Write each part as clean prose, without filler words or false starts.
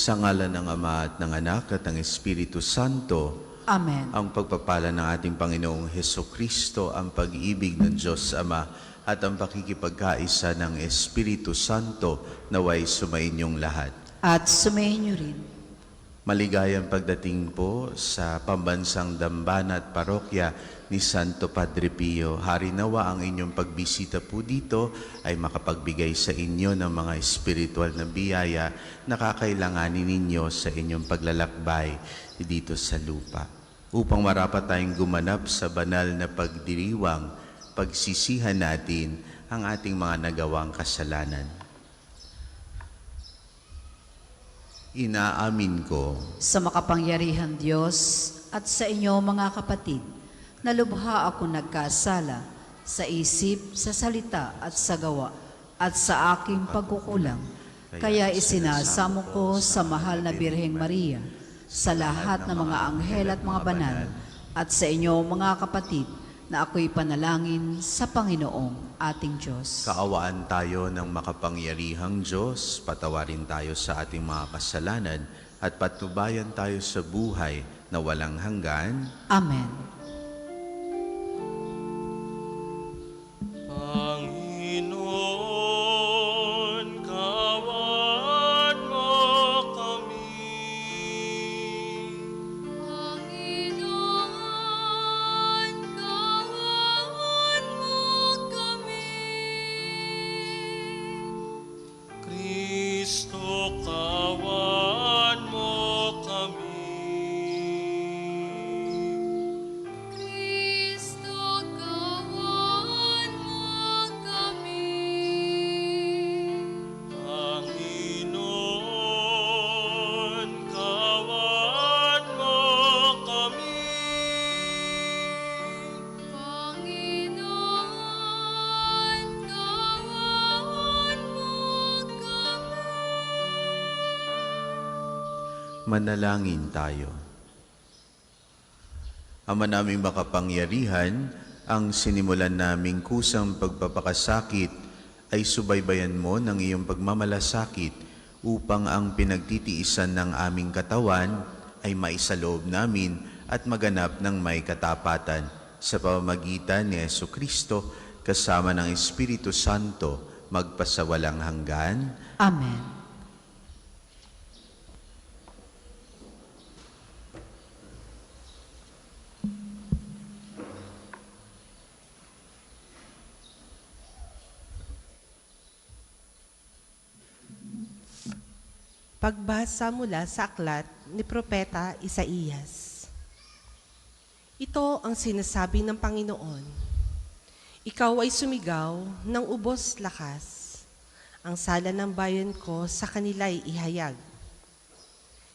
Sa ngalan ng Ama at ng Anak at ng Espiritu Santo. Amen. Ang pagpapala ng ating Panginoong Hesukristo, ang pag-ibig ng Diyos Ama at ang pakikipagkaisa ng Espiritu Santo naway sumainyong lahat. At sumayin niyo rin. Maligayang pagdating po sa pambansang dambana at parokya ni Santo Padre Pio. Hari nawa ang inyong pagbisita po dito ay makapagbigay sa inyo ng mga espiritual na biyaya na kakailanganin ninyo sa inyong paglalakbay dito sa lupa. Upang marapat tayong gumanap sa banal na pagdiriwang, pagsisihan natin ang ating mga nagawang kasalanan. Inaamin ko Sa makapangyarihan Diyos at sa inyo mga kapatid, na lubha ako nagkasala sa isip, sa salita at sa gawa at sa aking pagkukulang. Kaya isinasamo ko sa mahal na Birheng Maria, sa lahat ng mga anghel at mga banal, at sa inyo mga kapatid, na ako'y panalangin sa Panginoong ating Diyos. kaawaan tayo ng makapangyarihang Diyos, patawarin tayo sa ating mga kasalanan at patnubayan tayo sa buhay na walang hanggan. Amen. Panginoon, kawan mo kami. Panginoon, kawan mo kami. Kristo, kawan mo kami. Kristo, kawan mo kami. Panginoon, kawan mo kami. Panginoon, kawan mo kami. Manalangin tayo. Ama naming makapangyarihan, ang sinimulan naming kusang pagpapakasakit ay subaybayan mo ng iyong pagmamalasakit upang ang pinagtitiisan ng aming katawan ay maisaloob namin at maganap ng may katapatan sa pamamagitan ni Jesucristo kasama ng Espiritu Santo magpasawalang hanggan. Amen. Pagbasa mula sa aklat ni Propeta Isaías. Ito ang sinasabi ng Panginoon. Ikaw ay sumigaw ng ubos lakas. Ang sala ng bayan ko sa kanila'y ihayag.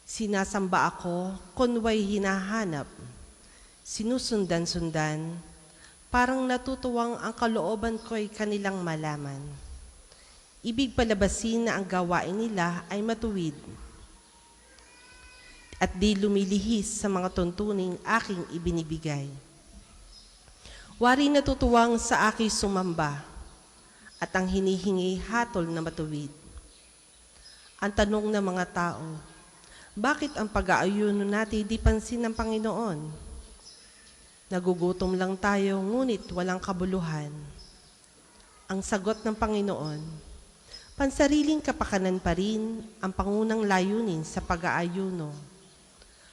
Sinasamba ako kunway hinahanap. Sinusundan-sundan, parang natutuwang ang kalooban ko'y kanilang malaman. Ibig palabasin na ang gawain nila ay matuwid at di lumilihis sa mga tuntuning aking ibinibigay. Wari natutuwang sa aking sumamba at ang hinihingi hatol na matuwid. Ang tanong ng mga tao, bakit ang pag-aayuno natin di pansin ng Panginoon? Nagugutom lang tayo ngunit walang kabuluhan. Ang sagot ng Panginoon, pansariling kapakanan pa rin ang pangunang layunin sa pag-aayuno,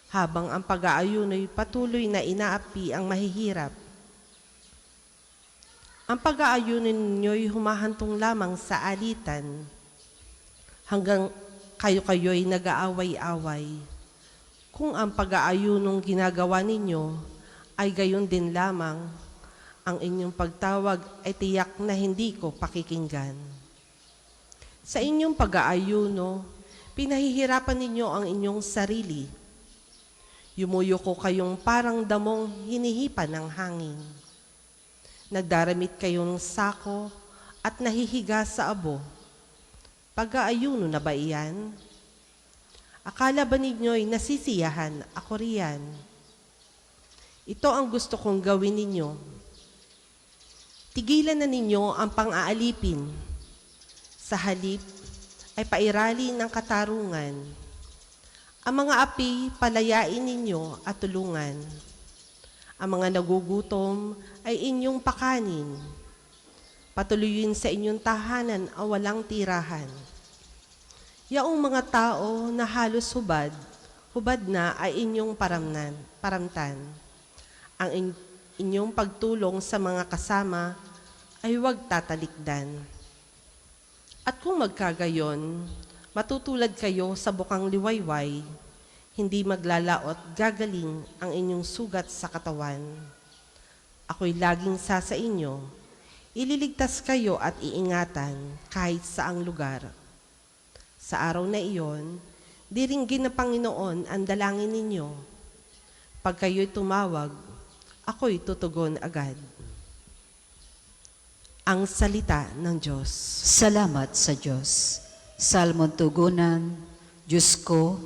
habang ang pag-aayuno'y patuloy na inaapi ang mahihirap. Ang pag-aayuno ninyo'y humahantong lamang sa alitan, hanggang kayo-kayo'y nag-aaway-away. Kung ang pag-aayunong ginagawa ninyo ay gayon din lamang, ang inyong pagtawag ay tiyak na hindi ko pakikinggan. Sa inyong pag-aayuno, pinahihirapan ninyo ang inyong sarili. Yumuyuko kayong parang damong hinihipan ng hangin. Nagdaramit kayo ng sako at nahihiga sa abo. Pag-aayuno na ba iyan? Akala ba ninyo'y nasisiyahan? Ako riyan. Ito ang gusto kong gawin ninyo. Tigilan na ninyo ang pang-aalipin. Sa halip ay pairali ng katarungan. Ang mga api, palayain ninyo at tulungan. Ang mga nagugutom ay inyong pakanin. Patuloyin sa inyong tahanan ang walang tirahan. Yaong mga tao na halos hubad na ay inyong paramtan. Ang inyong pagtulong sa mga kasama ay huwag tatalikdan. At kung magkagayon, matutulad kayo sa bukang liwayway, hindi maglalaot gagaling ang inyong sugat sa katawan. Ako'y laging sa inyo, ililigtas kayo at iingatan kahit saang lugar. Sa araw na iyon, diringgin ng Panginoon ang dalangin ninyo. Pag kayo'y tumawag, ako'y tutugon agad. Ang salita ng Diyos. Salamat sa Diyos. Salmon tugunan, Diyos ko,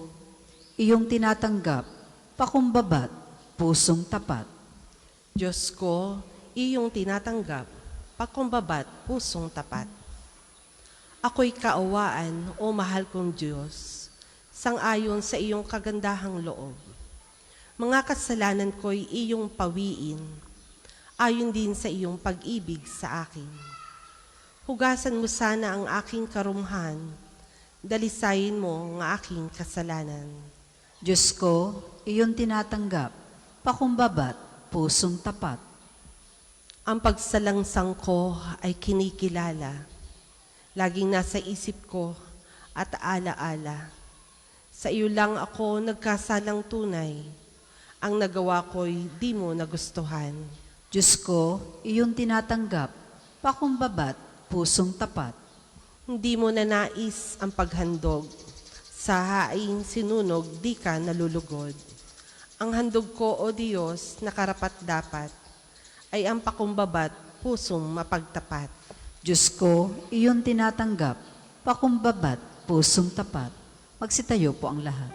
iyong tinatanggap, pakumbabat, pusong tapat. Diyos ko, iyong tinatanggap, pakumbabat, pusong tapat. Ako'y kaawaan, o mahal kong Diyos, sang-ayon sa iyong kagandahang loob. Mga kasalanan ko'y iyong pawiin, ayon din sa iyong pag-ibig sa akin. Hugasan mo sana ang aking karumhan, dalisayin mo ang aking kasalanan. Diyos ko, iyong tinatanggap, pakumbabat, pusong tapat. Ang pagsalangsang ko ay kinikilala, laging nasa isip ko at alaala. Sa iyo lang ako nagkasalang tunay, ang nagawa ko'y di mo nagustuhan. Diyos ko, iyong tinatanggap, pakumbabat, pusong tapat. Hindi mo na nais ang paghandog, sa haing sinunog di ka nalulugod. Ang handog ko, O Diyos, na karapat-dapat, ay ang pakumbabat, pusong mapagtapat. Diyos ko, iyong tinatanggap, pakumbabat, pusong tapat. Magsitayo po ang lahat.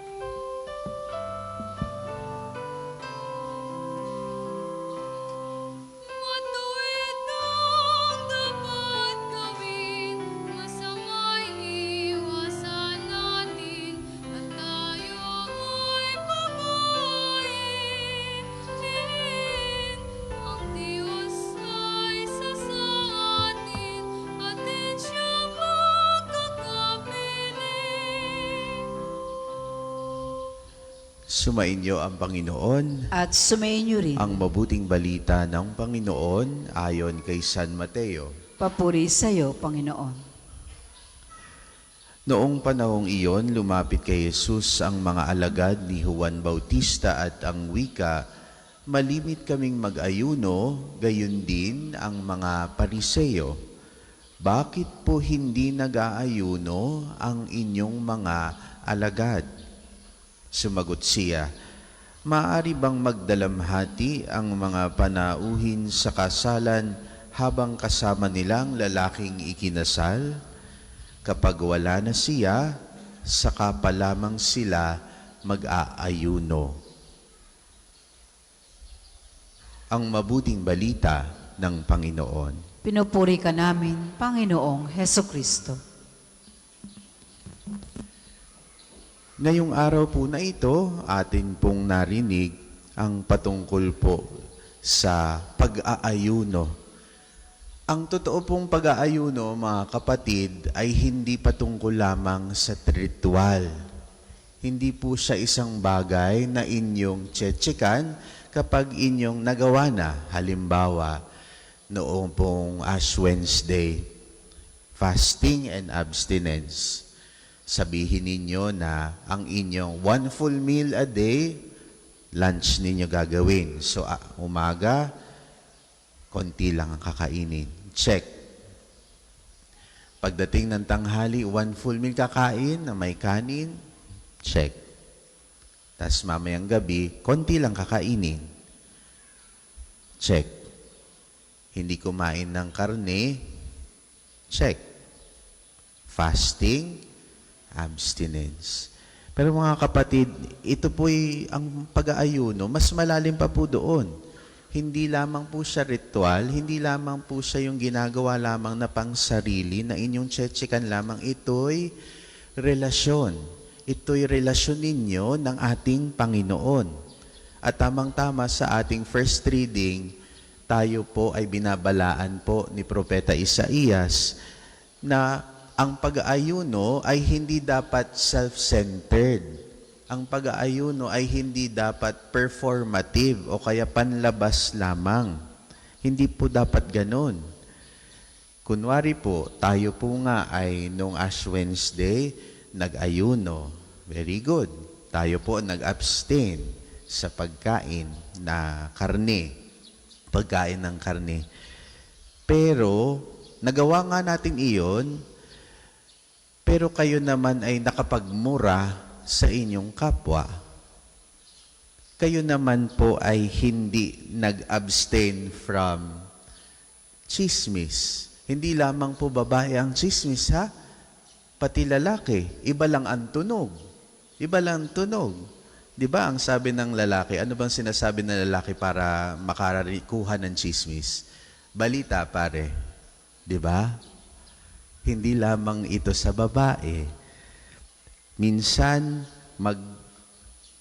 Matuwid ang dapat gawin, masama'y iwasan natin, at tayo'y papayin. Ang Diyos ay isa sa atin, atin siyang pagkakapiling. Sumainyo ang Panginoon. At sumainyo rin, Ang mabuting balita ng Panginoon ayon kay San Mateo. papuri sa iyo, Panginoon. Noong panahong iyon, lumapit kay Jesus ang mga alagad ni Juan Bautista at ang wika, malimit kaming mag-ayuno, gayon din ang mga Pariseo. Bakit po hindi nag-aayuno ang inyong mga alagad? Sumagot siya, maaari bang magdalamhati ang mga panauhin sa kasalan habang kasama nilang lalaking ikinasal? Kapag wala na siya, saka pa lamang sila mag-aayuno. Ang mabuting balita ng Panginoon. Pinupuri ka namin, Panginoong Heso Kristo. Ngayong araw po na ito, atin pong narinig ang patungkol po sa pag-aayuno. Ang totoo pong pag-aayuno, mga kapatid, ay hindi patungkol lamang sa ritual. Hindi po siya isang bagay na inyong tsetsekan kapag inyong nagawa na. Halimbawa, noong pong Ash Wednesday, fasting and abstinence. Sabihin ninyo na ang inyong 1 full meal a day, lunch ninyo gagawin. So, umaga, konti lang ang kakainin. Check. Pagdating ng tanghali, 1 full meal kakain na may kanin. Check. Tas mamayang gabi, konti lang kakainin. Check. Hindi kumain ng karne. Check. Fasting, abstinence. Pero mga kapatid, ito po'y ang pag-aayuno, mas malalim pa po doon. Hindi lamang po siya ritual, hindi lamang po siya yung ginagawa lamang na pang sarili na inyong tsetsekan lamang. Ito'y relasyon. ito'y relasyon ninyo ng ating Panginoon. At tamang-tama sa ating first reading, tayo po ay binabalaan po ni Propeta Isaías na ang pag-aayuno ay hindi dapat self-centered. Ang pag-aayuno ay hindi dapat performative o kaya panlabas lamang. Hindi po dapat ganon. Kunwari po, tayo po nga ay nung Ash Wednesday, nag-ayuno. Very good. Tayo po nag-abstain sa pagkain na karne. Pagkain ng karne. Pero, nagawa nga natin iyon, pero kayo naman ay nakapagmura sa inyong kapwa. Kayo naman po ay hindi nag-abstain from chismis. Hindi lamang po babae ang chismis, ha? Pati lalaki. Iba lang ang tunog. Iba lang ang tunog. Di ba ang sabi ng lalaki, ano bang sinasabi ng lalaki para makarikuha ng chismis? Balita, pare. Di ba? Hindi lamang ito sa babae. Minsan,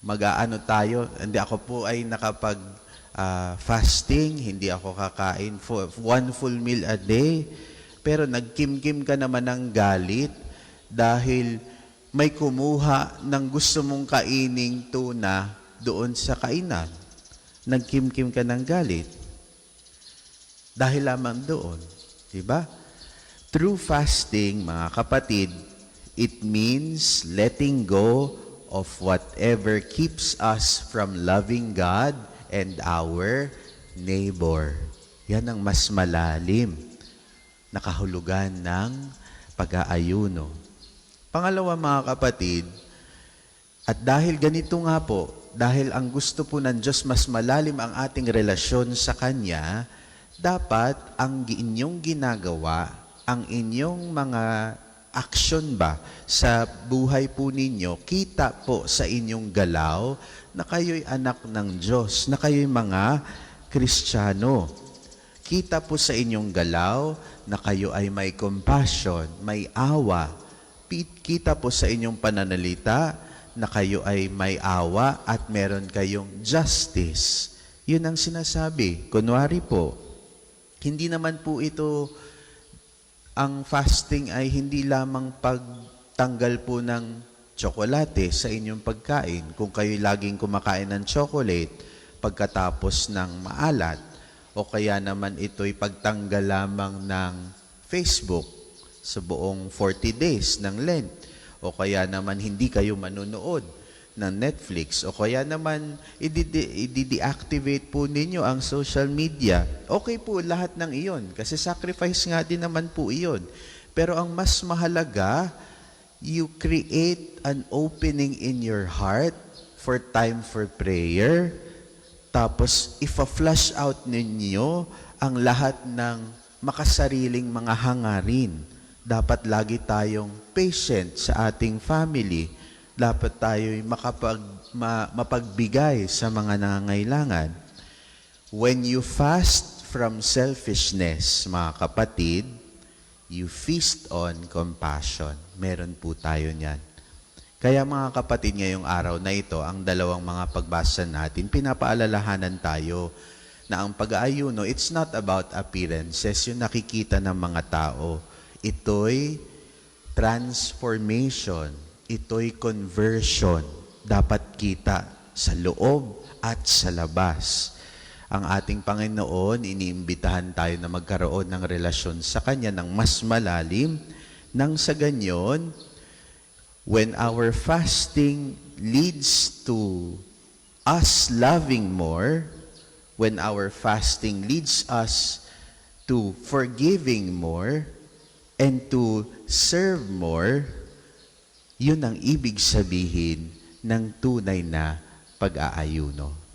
mag-aano tayo, hindi ako po ay nakapag fasting, hindi ako kakain for one full meal a day, pero nagkimkim ka naman ng galit dahil may kumuha ng gusto mong kaining tuna doon sa kainan. Nagkimkim ka ng galit dahil lamang doon. Diba? True fasting, mga kapatid, it means letting go of whatever keeps us from loving God and our neighbor. Yan ang mas malalim na kahulugan ng pag-aayuno. Pangalawa, mga kapatid, at dahil ganito nga po, dahil ang gusto po ng Diyos mas malalim ang ating relasyon sa Kanya, dapat ang inyong ginagawa, ang inyong mga aksyon ba sa buhay po ninyo, kita po sa inyong galaw na kayo'y anak ng Diyos, na kayo'y mga Kristiyano. Kita po sa inyong galaw na kayo ay may compassion, may awa. Kita po sa inyong pananalita na kayo ay may awa at meron kayong justice. Yun ang sinasabi. Kunwari po, hindi naman po ito, ang fasting ay hindi lamang pagtanggal po ng tsokolate sa inyong pagkain. Kung kayo laging kumakain ng chocolate pagkatapos ng maalat, o kaya naman ito'y pagtanggal lamang ng Facebook sa buong 40 days ng Lent, o kaya naman hindi kayo manunood ng Netflix, o kaya naman i-deactivate po ninyo ang social media. Okay po lahat ng iyon, kasi sacrifice nga din naman po iyon. Pero ang mas mahalaga, you create an opening in your heart for time for prayer. Tapos, ifa-flush out ninyo ang lahat ng makasariling mga hangarin. Dapat lagi tayong patient sa ating family. Dapat tayo'y mapagbigay sa mga nangangailangan. When you fast from selfishness, mga kapatid, you feast on compassion. Meron po tayo niyan. Kaya mga kapatid, ngayong araw na ito, ang dalawang mga pagbasa natin, pinapaalalahanan tayo na ang pag-aayuno, it's not about appearances, yung nakikita ng mga tao. Ito'y transformation. Ito'y conversion. Dapat kita sa loob at sa labas. Ang ating Panginoon, iniimbitahan tayo na magkaroon ng relasyon sa Kanya ng mas malalim, nang sa ganyon, when our fasting leads to us loving more, when our fasting leads us to forgiving more, and to serve more, yun ang ibig sabihin ng tunay na pag-aayuno.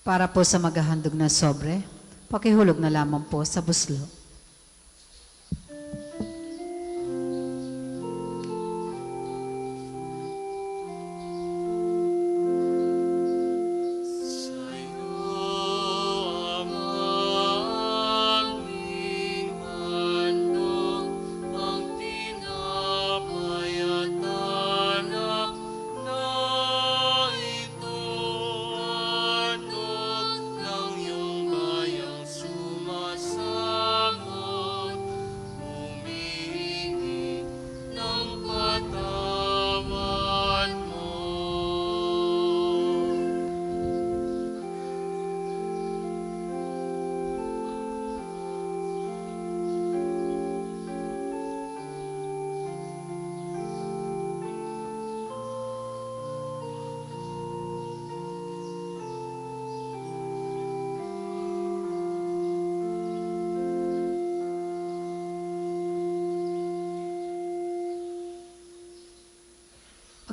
Para po sa maghahandog na sobre, pakihulog na lamang po sa buslo. Sa'yo aming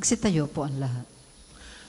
Magsitayo po ang lahat.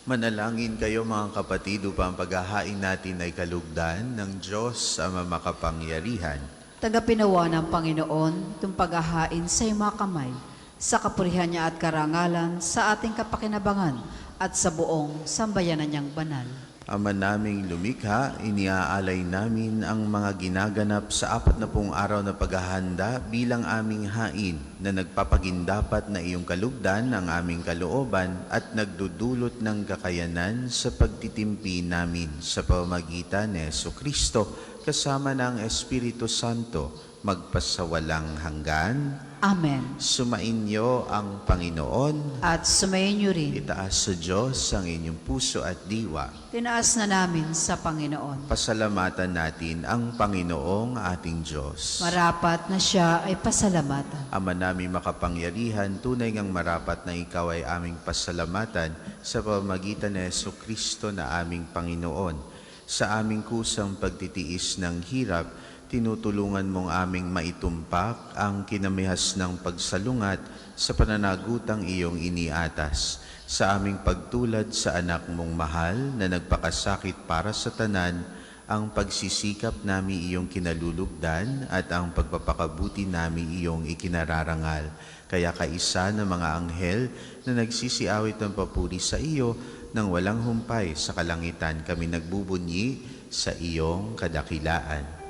Manalangin kayo mga kapatid upang paghahain natin ay kalugdan ng Diyos Ama makapangyarihan. Tagapinawa ng Panginoon itong paghahain sa iyong mga kamay, sa kapurihan niya at karangalan, sa ating kapakinabangan at sa buong sambayanan niyang banal. Ama naming lumikha, iniaalay namin ang mga ginaganap sa 40 araw na paghahanda bilang aming hain na nagpapagindapat na iyong kalugdan ang aming kalooban at nagdudulot ng kakayanan sa pagtitimpi namin sa pamamagitan ni Jesucristo kasama ng Espiritu Santo magpasawalang hanggan. Amen. Sumainyo ang Panginoon. At sumayin niyo rin. Itaas sa Diyos ang inyong puso at diwa. Tinaas na namin sa Panginoon. Pasalamatan natin ang Panginoong ating Diyos. Marapat na siya ay pasalamatan. Ama namin makapangyarihan, tunay ngang marapat na ikaw ay aming pasalamatan sa pamamagitan ni Jesucristo na aming Panginoon. Sa aming kusang pagtitiis ng hirap, tinutulungan mong aming maitumpak ang kinamihas ng pagsalungat sa pananagutang iyong iniatas. Sa aming pagtulad sa anak mong mahal na nagpakasakit para sa tanan, ang pagsisikap nami iyong kinalulugdan at ang pagpapakabuti nami iyong ikinararangal. Kaya kaisa ng mga anghel na nagsisiawit ng papuri sa iyo nang walang humpay sa kalangitan, kami nagbubunyi sa iyong kadakilaan.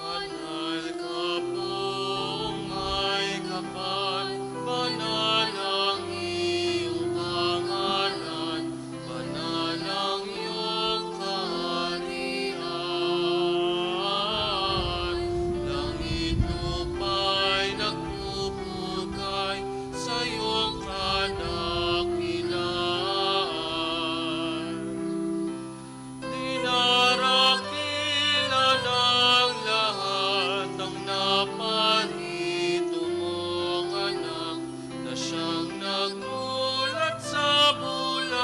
Banal ka pong may kapal, banal ang iyong pangalan, banal ang iyong kaharian. Langit lupa'y nagpupugay sa iyong kadakilaan. Dinarakila ng lahat ang naparito mong anak na siyang nagmulat sa bulan.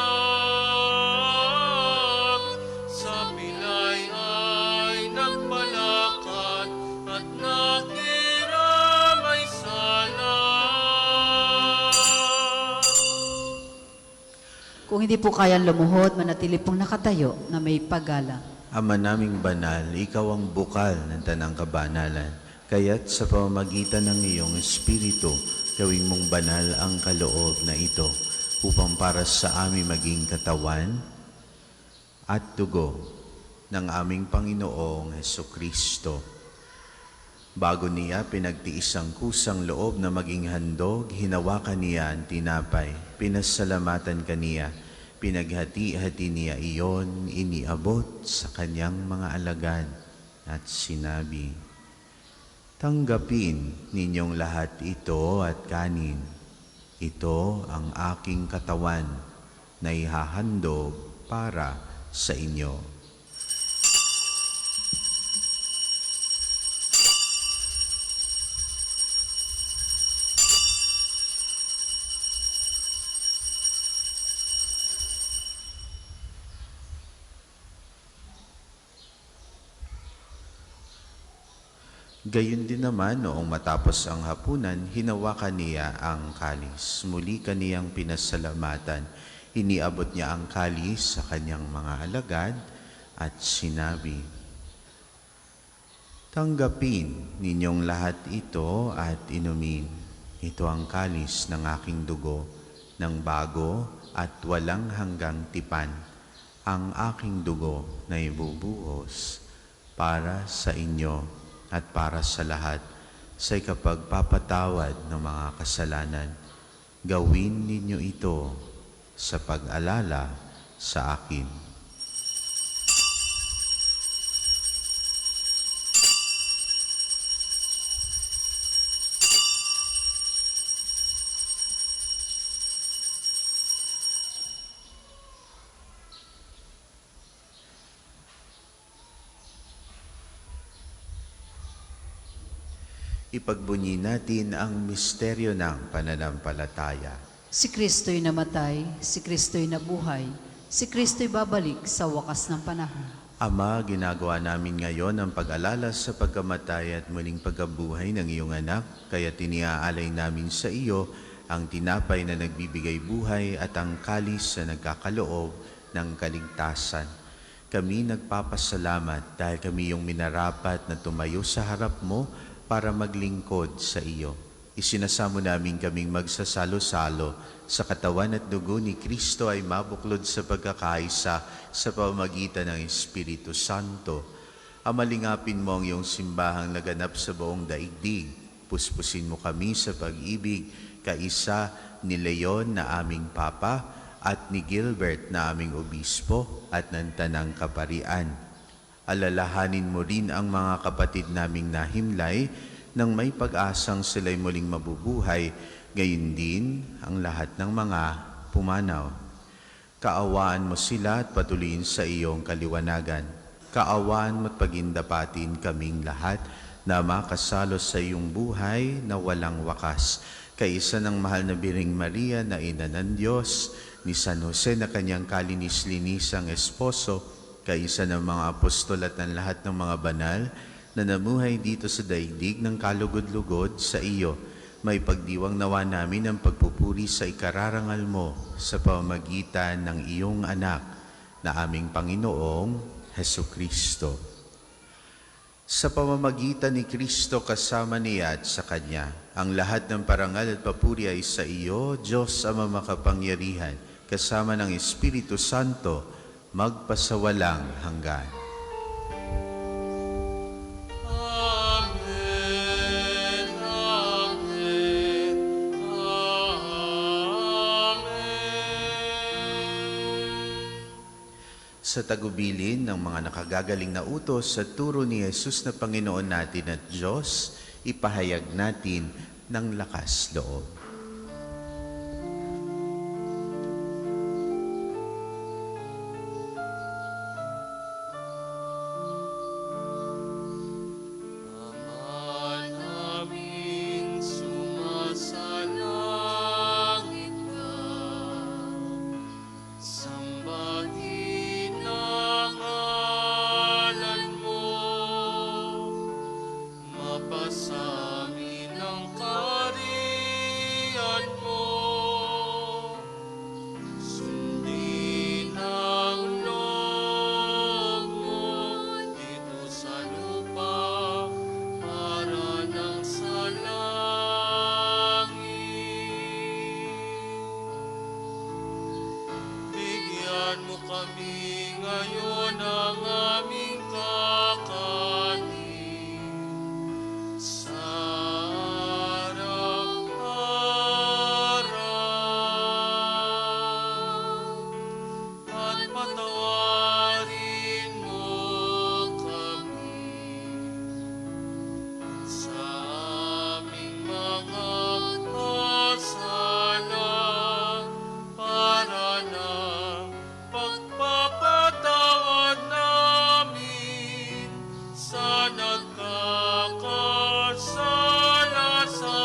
Sa pilay ay nagpalakad at nakiramay sala. Kung hindi po kayang lumuhod, manatili pong nakatayo na may paggalang. Ama naming banal, ikaw ang bukal ng tanang kabanalan. Kaya't sa pamamagitan ng iyong Espiritu, gawing mong banal ang kaloob na ito upang para sa amin maging katawan at dugo ng aming Panginoong Hesukristo. Bago niya pinagtiis ang kusang loob na maging handog, hinawakan niya ang tinapay, pinasalamatan kaniya, pinaghati-hati niya iyon, iniabot sa kanyang mga alagad at sinabi, "Tanggapin ninyong lahat ito at kanin. Ito ang aking katawan na ihahandog para sa inyo." Gayon din naman noong matapos ang hapunan, hinawakan niya ang kalis. Muli kaniyang pinasalamatan. Iniabot niya ang kalis sa kanyang mga alagad at sinabi, "Tanggapin ninyong lahat ito at inumin. Ito ang kalis ng aking dugo, ng bago at walang hanggang tipan, ang aking dugo na ibubuhos para sa inyo at para sa lahat sa ikapagpapatawad ng mga kasalanan. Gawin ninyo ito sa pag-alala sa akin." Ipagbunyi natin ang misteryo ng pananampalataya. Si Kristo'y namatay, si Kristo'y nabuhay, si Kristo'y babalik sa wakas ng panahon. Ama, ginagawa namin ngayon ang pag-alala sa pagkamatay at muling pagkabuhay ng iyong anak, kaya tiniaalay namin sa iyo ang tinapay na nagbibigay buhay at ang kalis na nagkakaloob ng kaligtasan. Kami nagpapasalamat dahil kami yung minarapat na tumayo sa harap mo para maglingkod sa iyo. Isinasamo namin kaming magsasalo-salo sa katawan at dugo ni Kristo ay mabuklod sa pagkakaisa sa pamamagitan ng Espiritu Santo. Amalingapin mo ang iyong simbahang laganap sa buong daigdig. Puspusin mo kami sa pag-ibig, kaisa ni Leon na aming Papa at ni Gilbert na aming Obispo at ng Tanang Kaparian. Alalahanin mo rin ang mga kapatid naming nahimlay nang may pag-asang sila'y muling mabubuhay, gayon din ang lahat ng mga pumanaw. Kaawaan mo sila at patuloyin sa iyong kaliwanagan. Kaawaan mo at pagindapatin kaming lahat na makasalo sa iyong buhay na walang wakas. Kaisa ng mahal na Biring Maria na Ina ng Diyos, ni San Jose na kanyang kalinis-linisang esposo, kaisa ng mga apostol at ng lahat ng mga banal na namuhay dito sa daigdig ng kalugod-lugod sa iyo. May pagdiwang nawa namin ang pagpupuri sa ikararangal mo sa pamamagitan ng iyong anak na aming Panginoong Hesukristo. Sa pamamagitan ni Kristo kasama niya at sa Kanya, ang lahat ng parangal at papuri ay sa iyo, Diyos Ama makapangyarihan, kasama ng Espiritu Santo, magpasawalang hanggan. Amen, amen, amen. Sa tagubilin ng mga nakagagaling na utos sa turo ni Jesus na Panginoon natin at Diyos, ipahayag natin ng lakas loob. Ama naming sumasalangit ka, sambahin ang ngalan mo, mapasamin ang kaharian mo, sundin ang loob mo dito sa lupa para nang sa langit. Bigyan mo kami ngayon ng aming kakanin sa araw-araw, at patawarin mo kami sa aming mga kasala para ng pagpapatawad namin sa nagkakasala sa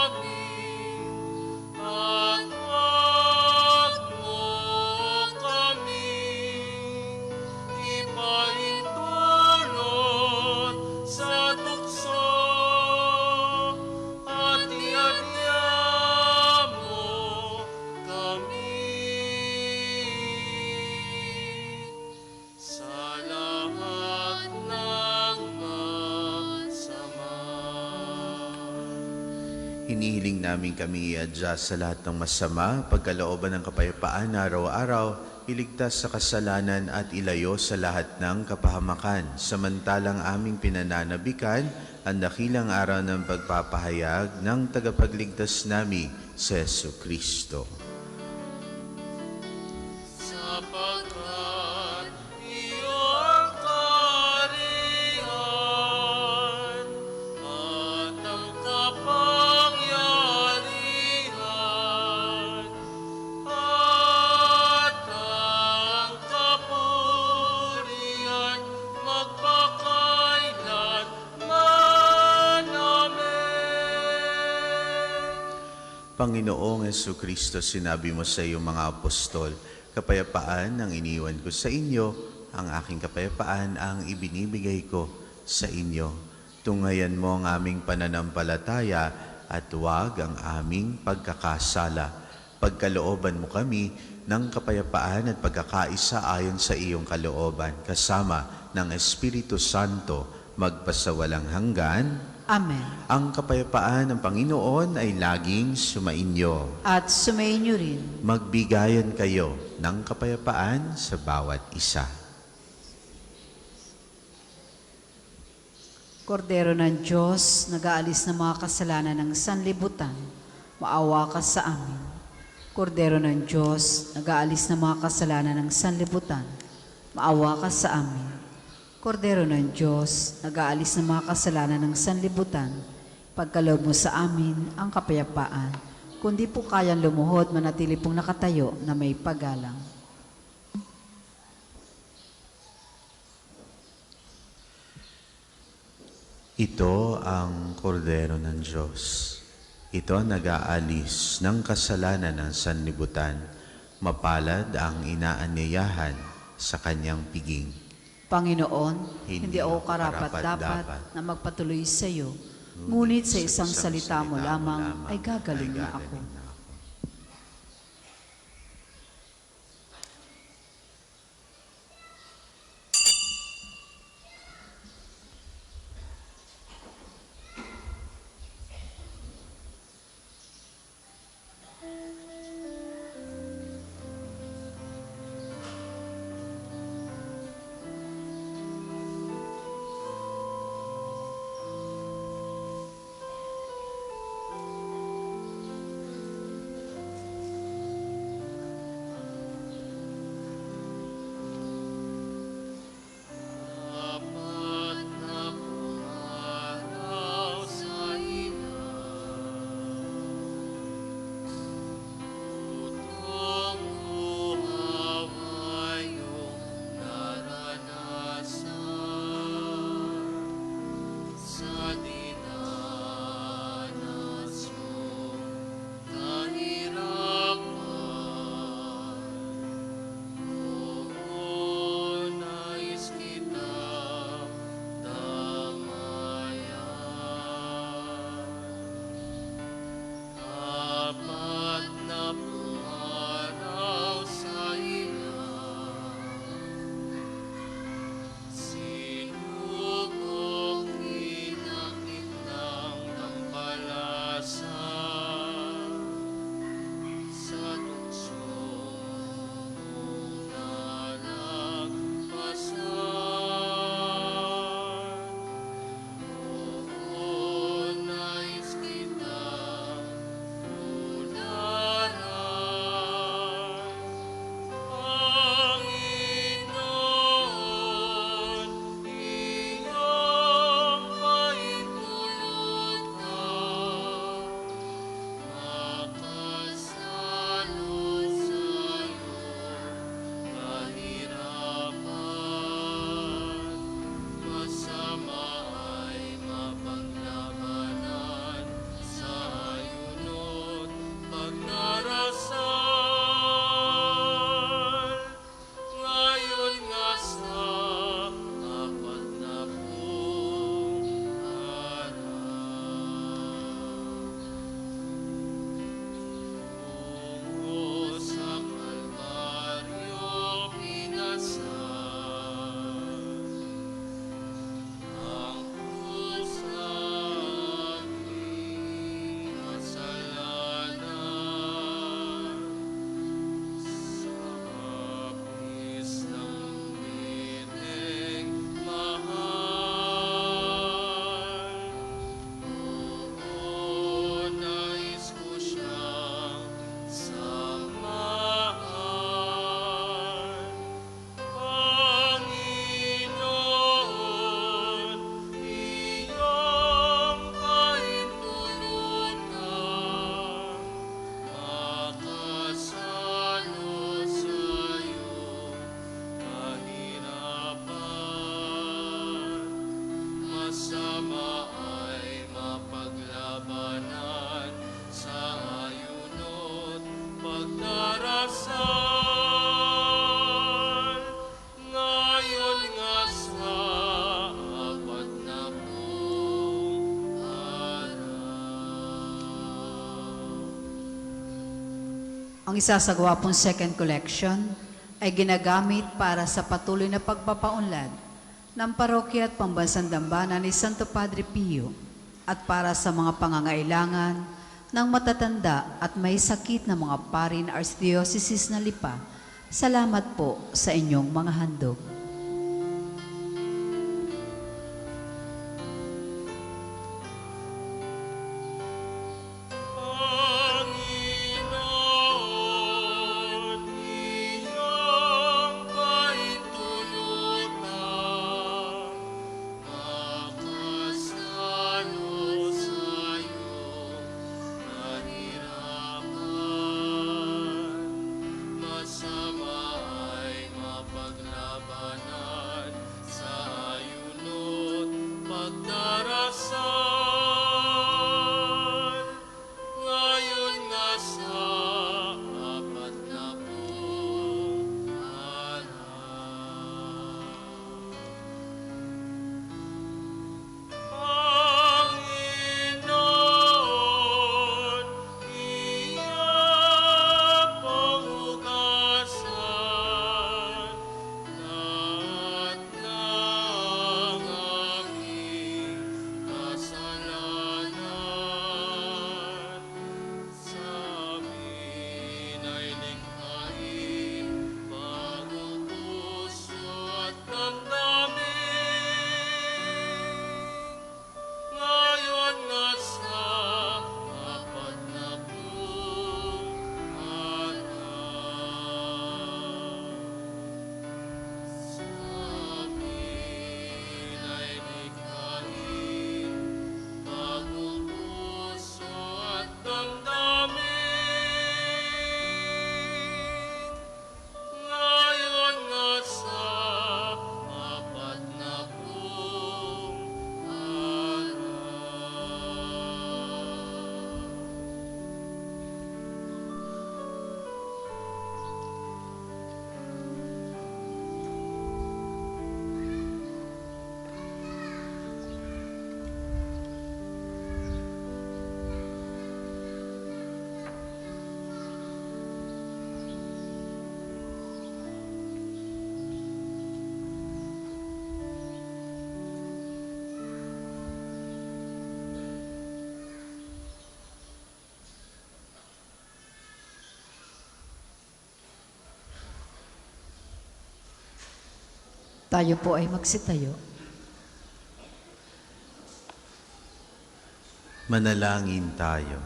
amin, at huwag mo kami ipaintulot sa tukso, at iadya mo kami sa lahat ng masama. Hinihiling namin kami iadya sa lahat ng masama, pagkalooban ng kapayapaan araw-araw, iligtas sa kasalanan at ilayo sa lahat ng kapahamakan. Samantalang aming pinananabikan ang dakilang araw ng pagpapahayag ng tagapagligtas nami sa Jesucristo. Sapagkat iyong kaharian at ang kapangyarihan at ang kapurihan magpakailanman. Amen. Panginoong Jesucristo, sinabi mo sa iyong mga apostol, kapayapaan ang iniwan ko sa inyo, ang aking kapayapaan ang ibinibigay ko sa inyo. Tungayan mo ang aming pananampalataya at huwag ang aming pagkakasala. Pagkalooban mo kami ng kapayapaan at pagkakaisa ayon sa iyong kalooban, kasama ng Espiritu Santo, magpasawalang hanggan. Amen. Ang kapayapaan ng Panginoon ay laging sumainyo. At sumainyo rin. Magbigayan kayo ng kapayapaan sa bawat isa. Kordero ng Diyos, nag-aalis ng mga kasalanan ng sanlibutan, maawa ka sa amin. Kordero ng Diyos, nag-aalis ng mga kasalanan ng sanlibutan, maawa ka sa amin. Kordero ng Diyos, nag-aalis ng mga kasalanan ng sanlibutan, pagkaloob mo sa amin ang kapayapaan. Kung di po kayang lumuhod, manatili pong nakatayo na may paggalang. Ito ang kordero ng Diyos. Ito ang nag-aalis ng kasalanan ng sanlibutan. Mapalad ang inaanyayahan sa kanyang piging. Panginoon, Hindi hindi ako ako karapat-dapat karapat-dapat na magpatuloy sa iyo, ngunit sa isang salita mo lamang ay gagaling na ako. Apat na pumaraw sa ina, utong umawa iyong naranasan sa dinanas mong kahirapan. Oo, nais kitang damayan. Apat na pumaraw sa ina, sinubok hinakit ng tampalasan sa tukso mong nalagpasan. Oo, nais kitang tularan. Panginoon, iyong paintulutan, makasalo sa'yo kahirapan. Masama ay mapaglabanan sa ayunot pagdarasal. Ngayon nga sa apat na pung tungo sa Kalbaryo pinasal ang kusang kasalanan sa hapis ng Birheng mahal. Oo, nais ko siyang samahan. Panginoon, iyong kahintulutan, makasalo sa'yo kahirapan. Masama ay mapaglabanan sa ayunot pagdarasal. Ngayon Ang isasagawa pong second collection ay ginagamit para sa patuloy na pagpapaunlad ng parokya at pambansang dambana ni Santo Padre Pio at para sa mga pangangailangan ng matatanda at may sakit na mga parin Archdiocese na Lipa. Salamat po sa inyong mga handog. Panginoon, iyong kaintulutan, makasalo sa'yo nahirapan. Masama ay mapaglabanan sa ayunot pagdarasal. Ngayon nga sa apat na pong araw. Panginoon, iyong panghugasan lahat ng aming kasalanan. Sa amin ay likhain bagong puso at damdamin. Ngayon nga sa apat na pong araw. Sa amin ay likhain bagong puso at damdamin. Ngayon nga sa apat na pong araw. Tayo po ay magsitayo. Manalangin tayo.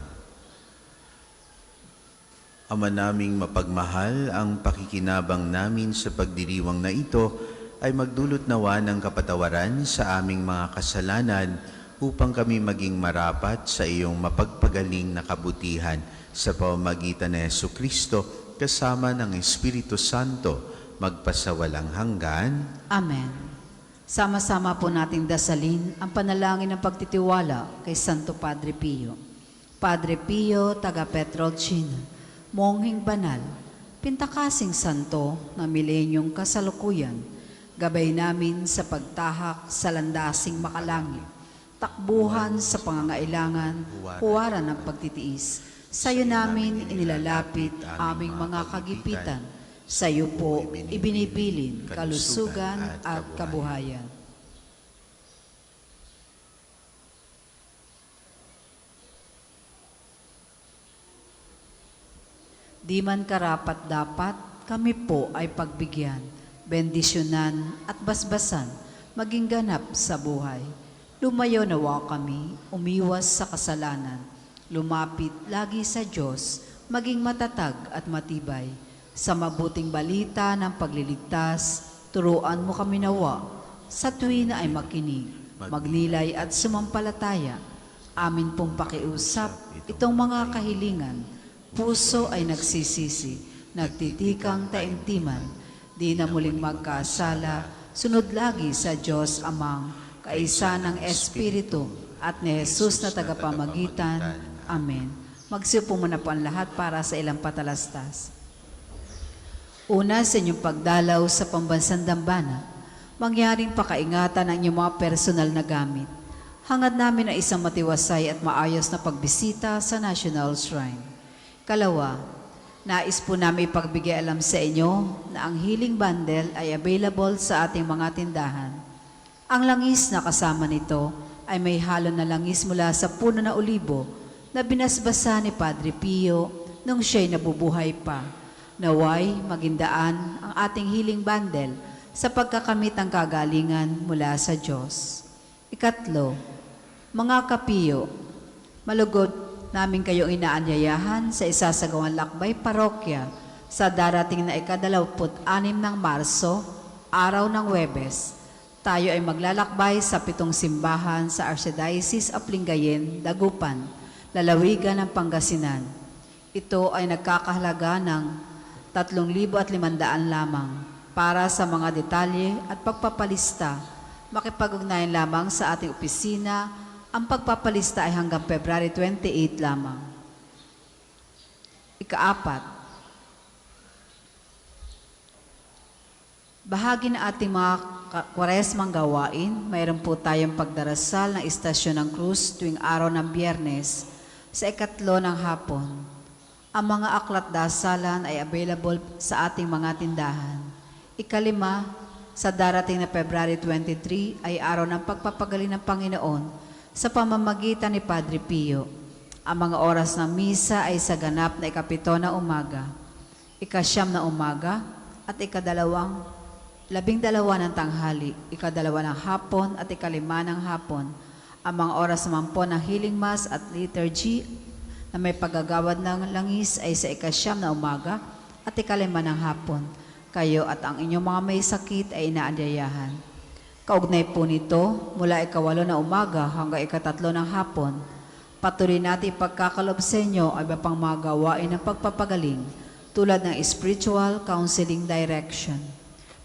Ama naming mapagmahal, ang pakikinabang namin sa pagdiriwang na ito ay magdulot nawa ng kapatawaran sa aming mga kasalanan upang kami maging marapat sa iyong mapagpagaling na kabutihan sa pamamagitan ni Jesucristo kasama ng Espiritu Santo magpasawalang hanggan. Amen. Sama-sama po nating dasalin ang panalangin ng pagtitiwala kay Santo Padre Pio. Padre Pio, taga Petrolcina, monghing banal, pintakasing santo na milenyong kasalukuyan, gabay namin sa pagtahak sa landasing makalangit, takbuhan sa pangangailangan, huwaran ng pagtitiis. Sa'yo namin inilalapit aming mga kagipitan. Sa'yo po ibinibilin kalusugan at kabuhayan. Di man karapat dapat, kami po ay pagbigyan, bendisyonan at basbasan, maging ganap sa buhay. Lumayo nawa kami, umiwas sa kasalanan, lumapit lagi sa Diyos, maging matatag at matibay. Sa mabuting balita ng pagliligtas, turuan mo kami nawa, sa tuwina ay makinig, magnilay at sumampalataya. Amin pong pakiusap, itong mga kahilingan, puso ay nagsisisi, nagtitikang taimtiman, di na muling magkasala, sunod lagi sa Diyos Amang, kaisa ng Espiritu, at ni Jesus na tagapamagitan. Amen. Magsiupo muna po ang lahat para sa ilang patalastas. Una, sa inyong pagdalaw sa pambansang dambana, mangyaring pakaingatan ang inyong mga personal na gamit. Hangad namin ang isang matiwasay at maayos na pagbisita sa National Shrine. Kalawa, Nais po namin ipagbigay alam sa inyo na ang healing bundle ay available sa ating mga tindahan. Ang langis na kasama nito ay may halo na langis mula sa puno na olibo na binasbasa ni Padre Pio nung siya'y nabubuhay pa. Naway magindaan ang ating healing bundle sa pagkakamit ng kagalingan mula sa Diyos. Ikatlo, mga kapiyo, malugod namin kayong inaanyayahan sa isasagawang lakbay parokya sa darating na ika-26 ng Marso, araw ng Huwebes. Tayo ay maglalakbay sa 7 simbahan sa Archdiocese of Lingayen, Dagupan, lalawigan ng Pangasinan. Ito ay nagkakahalaga ng 3,500 lamang. Para sa mga detalye at pagpapalista, makipag-ugnayan lamang sa ating opisina. Ang pagpapalista ay hanggang February 28 lamang. Ika-4, bahagi ng ating mga kwaresmang gawain, mayroon po tayong pagdarasal ng Istasyon ng Cruz tuwing araw ng Biyernes sa 3 ng hapon. Ang mga aklat dasalan ay available sa ating mga tindahan. Ika-5, sa darating na February 23 ay araw ng pagpapagaling ng Panginoon sa pamamagitan ni Padre Pio. Ang mga oras ng misa ay sa ganap na 7 na umaga, 9 na umaga at 12 ng tanghali, 2 ng hapon at 5 ng hapon. Ang mga oras naman po ng healing mass at liturgy na may paggagawad ng langis ay sa 9 na umaga at 5 ng hapon. Kayo at ang inyong mga may sakit ay inaanyayahan. Kaugnay po nito, mula 8 na umaga hanggang 3 ng hapon, patuloy natin ipagkakalob sa inyo ay iba pang mga gawain ng pagpapagaling tulad ng spiritual counseling direction,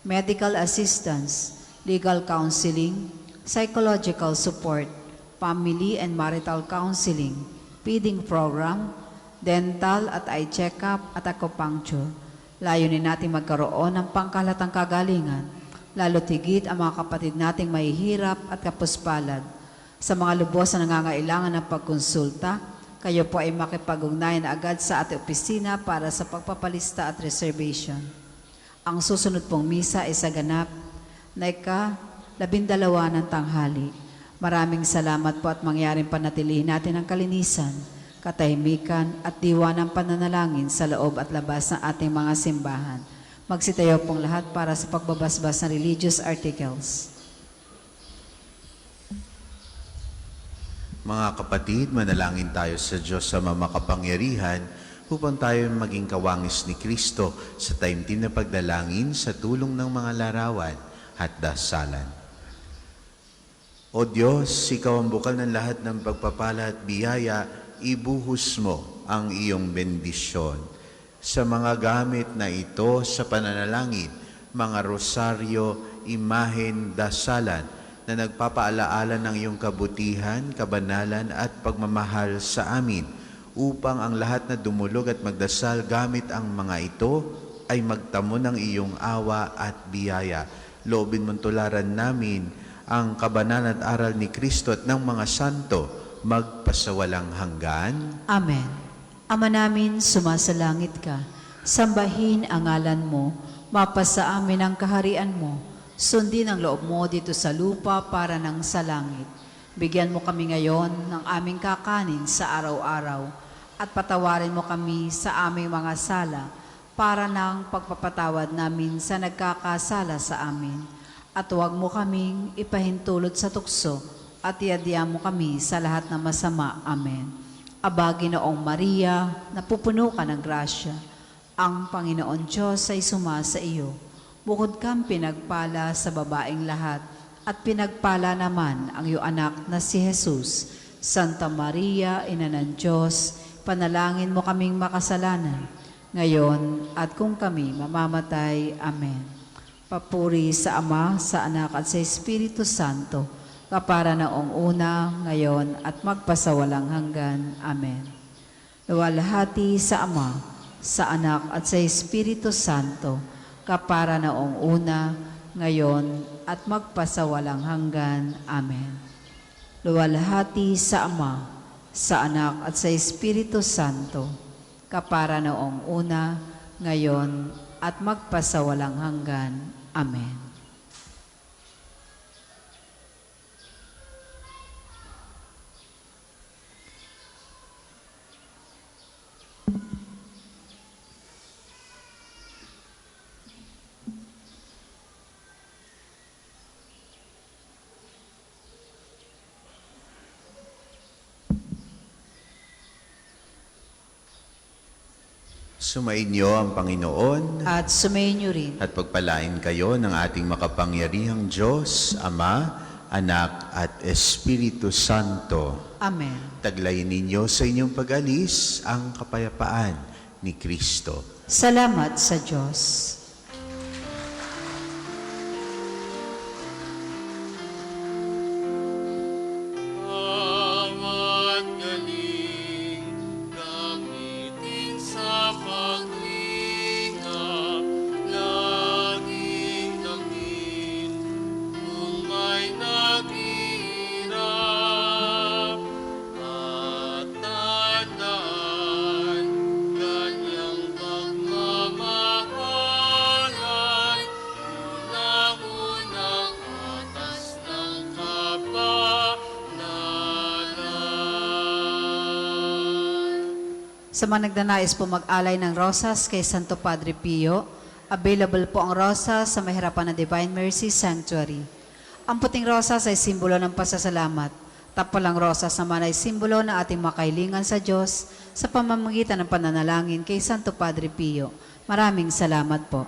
medical assistance, legal counseling, psychological support, family and marital counseling, feeding program, dental at eye check-up at acupuncture. Layunin natin magkaroon ng pangkalatang kagalingan, lalo tigit ang mga kapatid nating mahihirap at kapuspalad. Sa mga lubos na nangangailangan ng pagkonsulta, kayo po ay makipag-ugnayan agad sa ating opisina para sa pagpapalista at reservation. Ang susunod pong misa ay sa ganap na ika-12 ng tanghali. Maraming salamat po at mangyaring panatilihin natin ang kalinisan, katahimikan at diwa ng pananalangin sa loob at labas ng ating mga simbahan. Magsitayo pong lahat para sa pagbabasbas ng religious articles. Mga kapatid, manalangin tayo sa Diyos sa makapangyarihan upang tayo maging kawangis ni Kristo sa taimtim na pagdalangin sa tulong ng mga larawan at dasalan. O Diyos, Ikaw ang bukal ng lahat ng pagpapala at biyaya, ibuhos mo ang iyong bendisyon sa mga gamit na ito sa pananalangin, mga rosaryo, imahen, dasalan na nagpapaalaala ng iyong kabutihan, kabanalan at pagmamahal sa amin upang ang lahat na dumulog at magdasal gamit ang mga ito ay magtamo ng iyong awa at biyaya. Loobin mong tularan namin ang kabanalan at aral ni Kristo at ng mga santo magpasawalang hanggan. Amen. Ama namin, sumasalangit ka. Sambahin ang ngalan mo. Mapasa amin ang kaharian mo. Sundin ang loob mo dito sa lupa para nang sa langit. Bigyan mo kami ngayon ng aming kakanin sa araw-araw at patawarin mo kami sa aming mga sala para nang pagpapatawad namin sa nagkakasala sa amin. At huwag mo kaming ipahintulot sa tukso at iadya mo kami sa lahat ng masama. Amen. Aba, Ginoong Maria, napupuno ka ng grasya. Ang Panginoon Diyos ay sumasa iyo. Bukod kang pinagpala sa babaeng lahat, at pinagpala naman ang iyong anak na si Jesus. Santa Maria, Ina ng Diyos, panalangin mo kaming makasalanan, ngayon at kung kami mamamatay. Amen. Papuri sa Ama, sa Anak at sa Espiritu Santo, kapara noong una, ngayon at magpasawalang hanggan. Amen. Luwalhati sa Ama, sa Anak at sa Espiritu Santo, kapara noong una, ngayon at magpasawalang hanggan. Amen. Luwalhati sa Ama, sa Anak at sa Espiritu Santo, kapara noong una, ngayon, at magpasawalang hanggan. Amen. Sumainyo ang Panginoon At sumainyo rin. at pagpalain kayo ng ating makapangyarihang Diyos, Ama, Anak at Espiritu Santo. Amen. Taglayin ninyo sa inyong pag-alis ang kapayapaan ni Kristo. Salamat sa Diyos. Bawat galing gamitin sa paglinga, laging damhin kung may naghihirap. At tandaan, ganyang pagmamahal ay unang-unang atas ng kapanalan. Sa mga nagnanais po mag-alay ng rosas kay Santo Padre Pio, available po ang rosas sa may harapan ng Divine Mercy Sanctuary. Ang puting rosas ay simbolo ng pasasalamat. Tapalang rosas naman ay simbolo ng ating makailingan sa Diyos sa pamamagitan ng pananalangin kay Santo Padre Pio. Maraming salamat po.